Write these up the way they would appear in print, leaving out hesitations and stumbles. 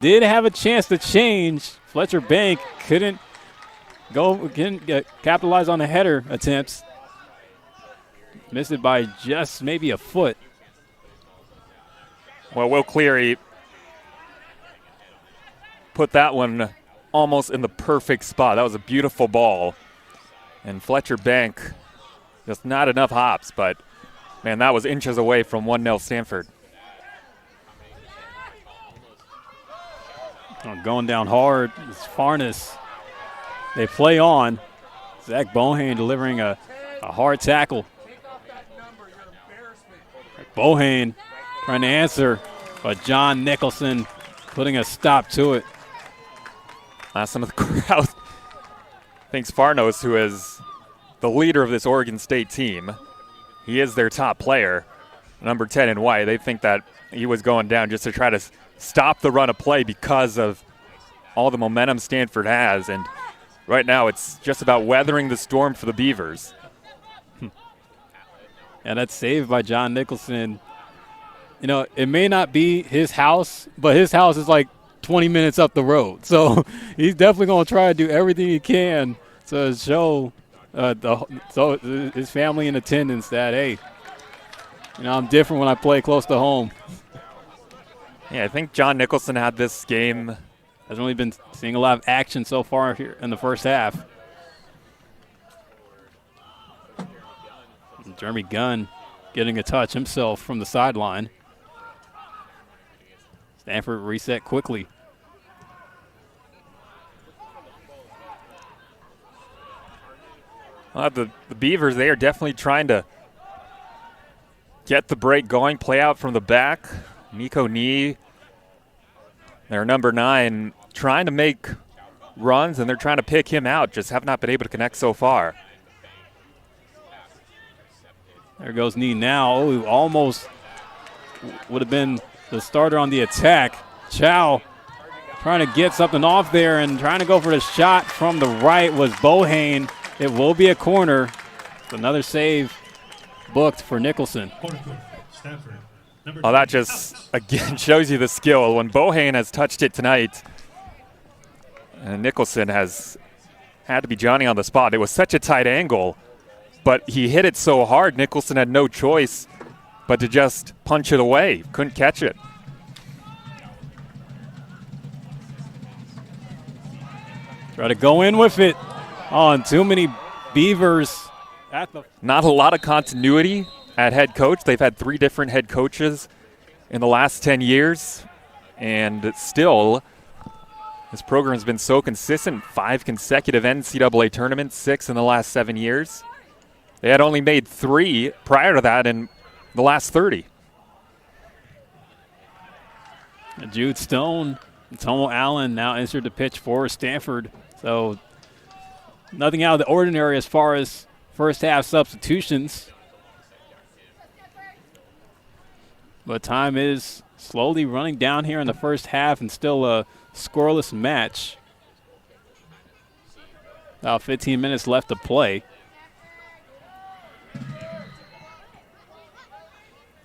did have a chance to change. Fletcher Bank couldn't capitalize on the header attempts. Missed it by just maybe a foot. Well, Will Cleary put that one almost in the perfect spot. That was a beautiful ball. And Fletcher Bank, just not enough hops, but, man, that was inches away from 1-0 Stanford. Going down hard is Farnes. They play on. Zach Bohane delivering a hard tackle. Bohane trying to answer, but John Nicholson putting a stop to it. Last time of the crowd thinks Farnos, who is the leader of this Oregon State team. He is their top player, number 10 in white. They think that he was going down just to try to stop the run of play because of all the momentum Stanford has. And right now it's just about weathering the storm for the Beavers. And that's saved by John Nicholson. You know, it may not be his house, but his house is like 20 minutes up the road. So he's definitely going to try to do everything he can to show his family in attendance that, hey, you know, I'm different when I play close to home. Yeah, I think John Nicholson had this game. Hasn't really been seeing a lot of action so far here in the first half. And Jeremy Gunn getting a touch himself from the sideline. Stanford reset quickly. The Beavers, they are definitely trying to get the break going, play out from the back. Nico Nee, their number 9, trying to make runs, and they're trying to pick him out, just have not been able to connect so far. There goes Nee now. Oh, almost would have been the starter on the attack. Chow trying to get something off there and trying to go for the shot from the right was Bohane. It will be a corner. Another save booked for Nicholson. Oh, that just, again, shows you the skill. When Bohane has touched it tonight, and Nicholson has had to be Johnny on the spot. It was such a tight angle, but he hit it so hard, Nicholson had no choice but to just punch it away. Couldn't catch it. Try to go in with it. On too many Beavers at the. Not a lot of continuity at head coach. They've had 3 different head coaches in the last 10 years, and still this program has been so consistent. 5 consecutive NCAA tournaments, 6 in the last 7 years. They had only made 3 prior to that in the last 30. Jude Stone and Tomo Allen now entered the pitch for Stanford. So nothing out of the ordinary as far as first half substitutions. But time is slowly running down here in the first half and still a scoreless match. About 15 minutes left to play. Of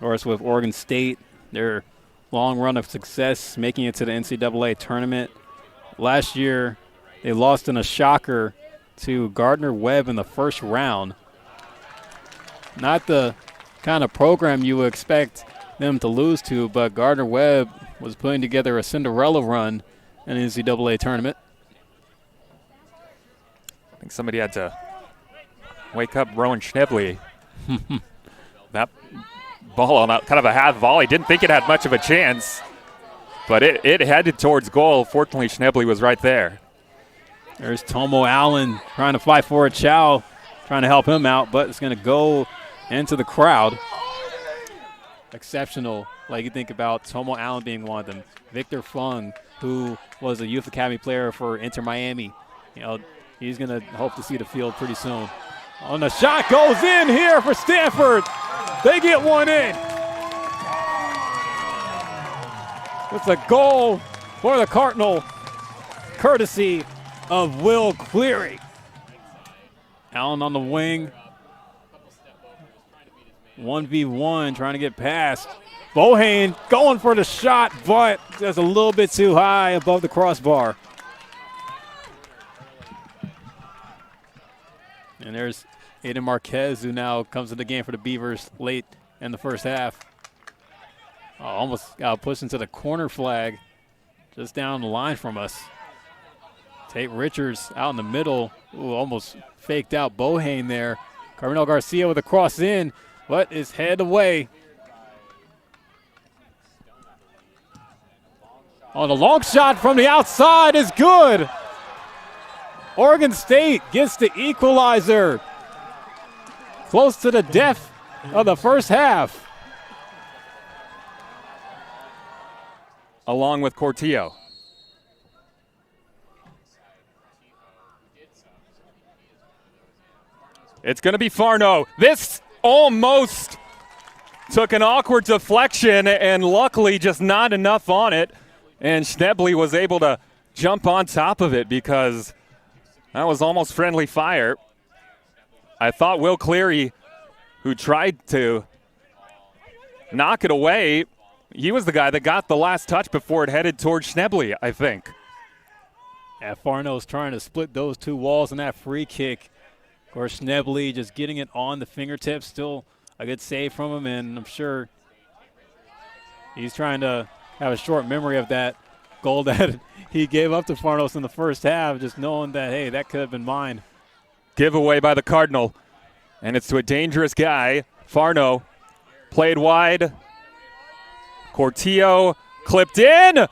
course, with Oregon State, their long run of success making it to the NCAA tournament. Last year, they lost in a shocker to Gardner-Webb in the first round. Not the kind of program you would expect them to lose to, but Gardner-Webb was putting together a Cinderella run in the NCAA tournament. I think somebody had to wake up Rowan Schnebley. That ball on kind of a half volley. Didn't think it had much of a chance, but it headed towards goal. Fortunately, Schnebley was right there. There's Tomo Allen trying to fight for it. Chow trying to help him out, but it's going to go into the crowd. Exceptional, like you think about Tomo Allen being one of them. Victor Fung, who was a youth academy player for Inter Miami. You know, he's going to hope to see the field pretty soon. And the shot goes in here for Stanford. They get one in. It's a goal for the Cardinal, courtesy of Will Cleary. Allen on the wing. 1v1 trying to get past Bohane going for the shot, but just a little bit too high above the crossbar. And there's Aiden Marquez, who now comes to the game for the Beavers late in the first half. Oh, almost got pushed into the corner flag just down the line from us. Tate Richards out in the middle. Ooh, almost faked out Bohane there. Carmelo Garcia with a cross in, but is head away. Oh, the long shot from the outside is good. Oregon State gets the equalizer. Close to the death of the first half. Along with Cortillo. It's going to be Farno. This almost took an awkward deflection, and luckily just not enough on it. And Schnebley was able to jump on top of it because that was almost friendly fire. I thought Will Cleary, who tried to knock it away, he was the guy that got the last touch before it headed towards Schnebley, I think. Yeah, Farno's trying to split those two walls in that free kick. Of course, Schnebley just getting it on the fingertips. Still a good save from him, and I'm sure he's trying to have a short memory of that goal that he gave up to Farnos in the first half, just knowing that, hey, that could have been mine. Giveaway by the Cardinal, and it's to a dangerous guy. Farno played wide. Cortillo clipped in. But,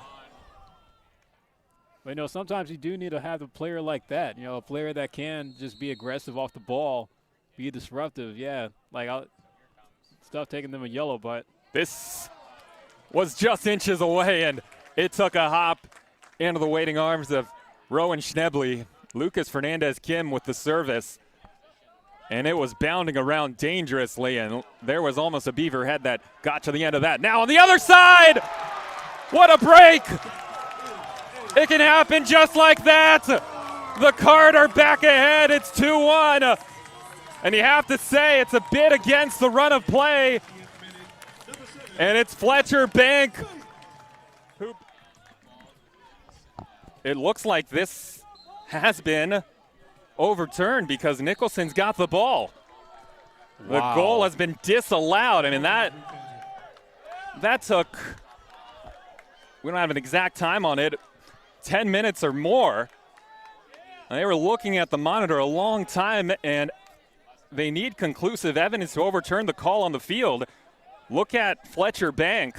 you know, sometimes you do need to have a player like that, you know, a player that can just be aggressive off the ball, be disruptive. Yeah, like stuff taking them a yellow, but this was just inches away, and it took a hop into the waiting arms of Rowan Schnebley. Lucas Fernandez-Kim with the service, and it was bounding around dangerously, and there was almost a Beaver head that got to the end of that. Now on the other side, what a break! It can happen just like that. The Card are back ahead. It's 2-1, and you have to say it's a bit against the run of play. And it's Fletcher Bank. It looks like this has been overturned because Nicholson's got the ball. Wow. The goal has been disallowed. I mean, that took, we don't have an exact time on it, 10 minutes or more. And they were looking at the monitor a long time, and they need conclusive evidence to overturn the call on the field. Look at Fletcher Bank,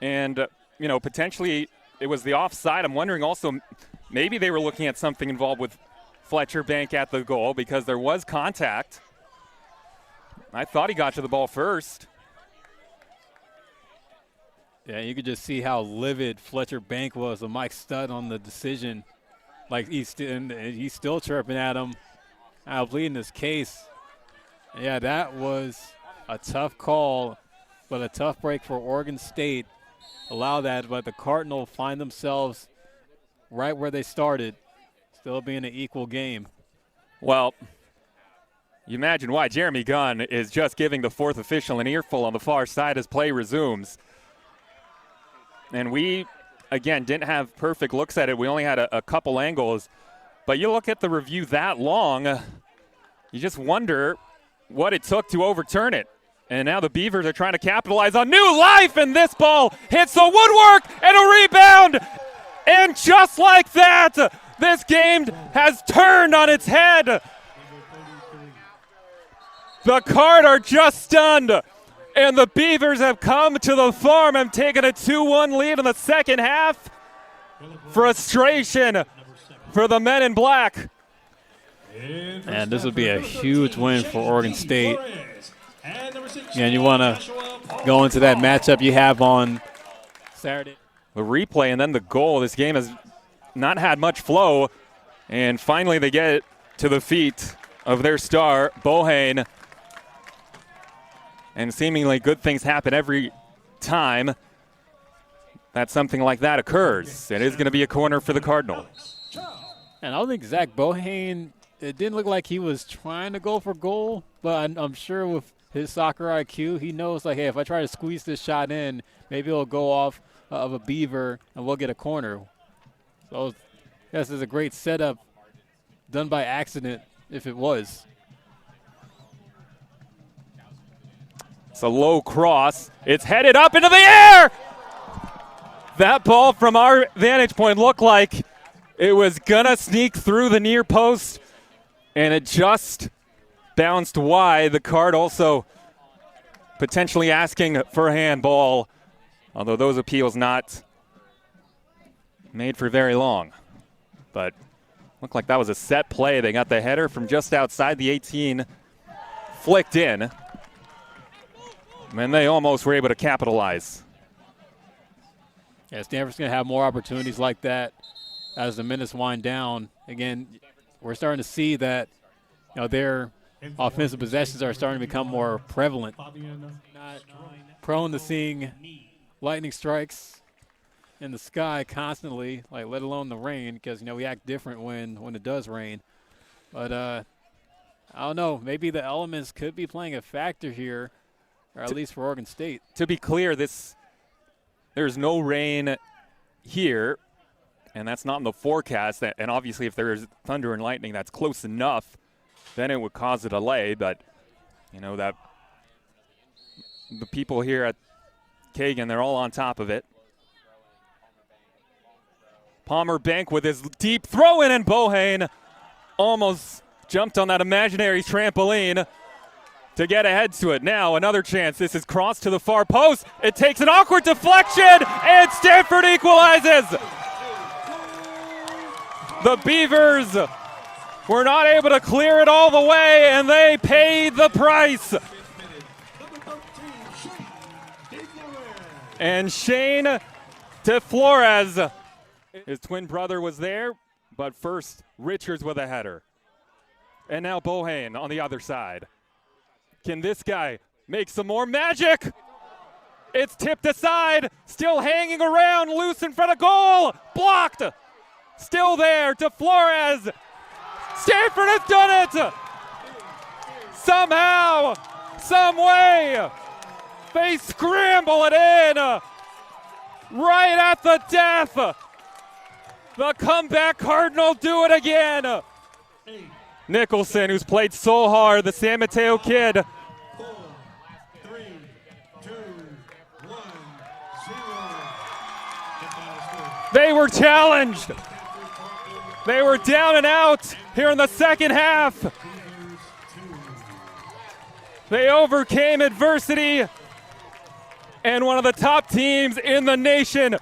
and, you know, potentially it was the offside. I'm wondering also maybe they were looking at something involved with Fletcher Bank at the goal because there was contact. I thought he got to the ball first. Yeah, you could just see how livid Fletcher Bank was with Mike Studd on the decision. Like, he's still chirping at him. I'll plead in this case. Yeah, that was a tough call, but a tough break for Oregon State. Allow that, but the Cardinal find themselves right where they started, still being an equal game. Well, you imagine why Jeremy Gunn is just giving the fourth official an earful on the far side as play resumes. And we, again, didn't have perfect looks at it. We only had a couple angles. But you look at the review that long, you just wonder what it took to overturn it. And now the Beavers are trying to capitalize on new life, and this ball hits the woodwork and a rebound. And just like that, this game has turned on its head. The Card are just stunned, and the Beavers have come to the farm and taken a 2-1 lead in the second half. Frustration for the men in black. And this would be a huge win for Oregon State. And you want to go into that matchup you have on Saturday. The replay and then the goal. This game has not had much flow. And finally they get to the feet of their star, Bohane. And seemingly good things happen every time that something like that occurs. It is going to be a corner for the Cardinal. And I don't think Zach Bohane, it didn't look like he was trying to go for goal, but I'm sure with his soccer IQ, he knows, like, hey, if I try to squeeze this shot in, maybe it'll go off of a Beaver and we'll get a corner. So this is a great setup done by accident if it was. It's a low cross. It's headed up into the air. That ball from our vantage point looked like it was gonna sneak through the near post, and it just bounced wide. The card also potentially asking for a handball, although those appeals not made for very long. But looked like that was a set play. They got the header from just outside the 18, flicked in, and they almost were able to capitalize. Yeah, Stanford's going to have more opportunities like that as the minutes wind down. Again, we're starting to see that, their offensive possessions are starting to become more prevalent. Not prone to seeing lightning strikes in the sky constantly, like let alone the rain, because we act different when it does rain. But I don't know, maybe the elements could be playing a factor here, or at least for Oregon State. To be clear, there's no rain here, and that's not in the forecast. And obviously, if there is thunder and lightning, that's close enough, then it would cause a delay. But that the people here at Kagan, they're all on top of it. Palmer Bank with his deep throw in, and Bohane almost jumped on that imaginary trampoline to get ahead to it. Now another chance. This is crossed to the far post. It takes an awkward deflection, and Stanford equalizes. The Beavers were not able to clear it all the way, and they paid the price. And Shane to Flores. His twin brother was there, but first Richards with a header. And now Bohane on the other side. Can this guy make some more magic? It's tipped aside, still hanging around, loose in front of goal, blocked. Still there to Flores. Stanford has done it. Somehow, some way, they scramble it in right at the death. The comeback Cardinal do it again. Nicholson, who's played so hard, the San Mateo kid. 4, 3, 2, 1, 0. They were challenged. They were down and out here in the second half. They overcame adversity, and one of the top teams in the nation